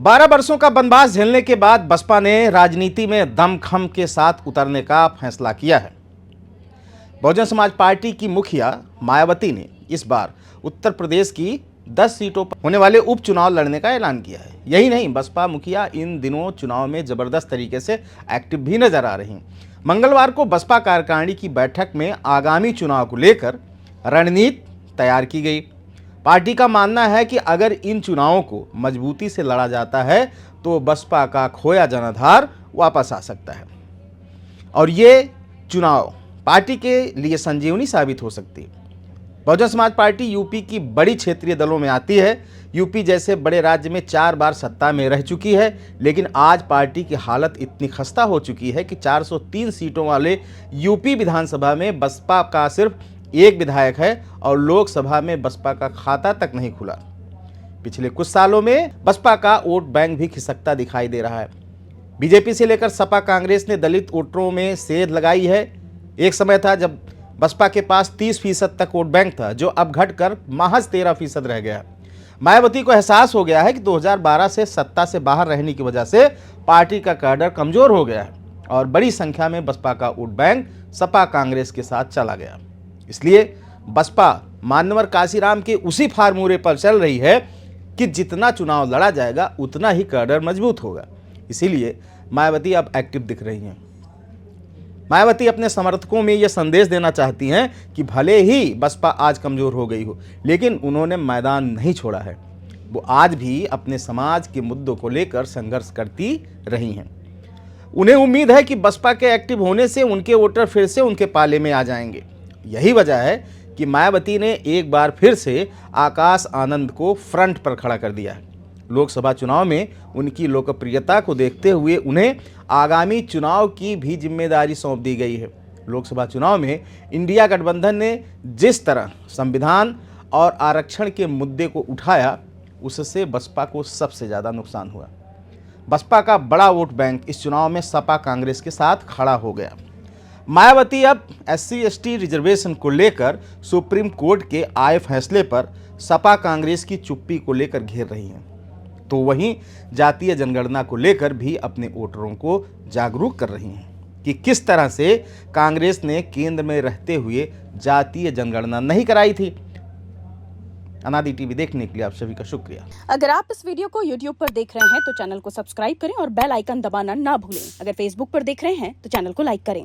12 वर्षों का वनवास झेलने के बाद बसपा ने राजनीति में दमखम के साथ उतरने का फैसला किया है। बहुजन समाज पार्टी की मुखिया मायावती ने इस बार उत्तर प्रदेश की 10 सीटों पर होने वाले उपचुनाव लड़ने का ऐलान किया है। यही नहीं, बसपा मुखिया इन दिनों चुनाव में जबरदस्त तरीके से एक्टिव भी नजर आ रही। मंगलवार को बसपा कार्यकारिणी की बैठक में आगामी चुनाव को लेकर रणनीति तैयार की गई। पार्टी का मानना है कि अगर इन चुनावों को मजबूती से लड़ा जाता है तो बसपा का खोया जनाधार वापस आ सकता है और ये चुनाव पार्टी के लिए संजीवनी साबित हो सकती है। बहुजन समाज पार्टी यूपी की बड़ी क्षेत्रीय दलों में आती है। यूपी जैसे बड़े राज्य में 4 बार सत्ता में रह चुकी है, लेकिन आज पार्टी की हालत इतनी खस्ता हो चुकी है कि 403 सीटों वाले यूपी विधानसभा में बसपा का सिर्फ एक विधायक है और लोकसभा में बसपा का खाता तक नहीं खुला। पिछले कुछ सालों में बसपा का वोट बैंक भी खिसकता दिखाई दे रहा है। बीजेपी से लेकर सपा कांग्रेस ने दलित वोटरों में सेंध लगाई है। एक समय था जब बसपा के पास 30% तक वोट बैंक था, जो अब घटकर महज 13% रह गया। मायावती को एहसास हो गया है कि 2012 से सत्ता से बाहर रहने की वजह से पार्टी का कैडर कमजोर हो गया है और बड़ी संख्या में बसपा का वोट बैंक सपा कांग्रेस के साथ चला गया। इसलिए बसपा मान्यवर काशीराम के उसी फार्मूले पर चल रही है कि जितना चुनाव लड़ा जाएगा उतना ही कैडर मजबूत होगा। इसीलिए मायावती अब एक्टिव दिख रही हैं। मायावती अपने समर्थकों में यह संदेश देना चाहती हैं कि भले ही बसपा आज कमजोर हो गई हो, लेकिन उन्होंने मैदान नहीं छोड़ा है। वो आज भी अपने समाज के मुद्दों को लेकर संघर्ष करती रही हैं। उन्हें उम्मीद है कि बसपा के एक्टिव होने से उनके वोटर फिर से उनके पाले में आ जाएंगे। यही वजह है कि मायावती ने एक बार फिर से आकाश आनंद को फ्रंट पर खड़ा कर दिया है। लोकसभा चुनाव में उनकी लोकप्रियता को देखते हुए उन्हें आगामी चुनाव की भी जिम्मेदारी सौंप दी गई है। लोकसभा चुनाव में इंडिया गठबंधन ने जिस तरह संविधान और आरक्षण के मुद्दे को उठाया, उससे बसपा को सबसे ज़्यादा नुकसान हुआ। बसपा का बड़ा वोट बैंक इस चुनाव में सपा कांग्रेस के साथ खड़ा हो गया। मायावती अब SC/ST रिजर्वेशन को लेकर सुप्रीम कोर्ट के आए फैसले पर सपा कांग्रेस की चुप्पी को लेकर घेर रही हैं, तो वहीं जातीय जनगणना को लेकर भी अपने वोटरों को जागरूक कर रही हैं कि किस तरह से कांग्रेस ने केंद्र में रहते हुए जातीय जनगणना नहीं कराई थी। अनादि टीवी देखने के लिए आप सभी का शुक्रिया। अगर आप इस वीडियो को YouTube पर देख रहे हैं तो चैनल को सब्सक्राइब करें और बेल आइकन दबाना ना भूलें। अगर Facebook पर देख रहे हैं तो चैनल को लाइक करें।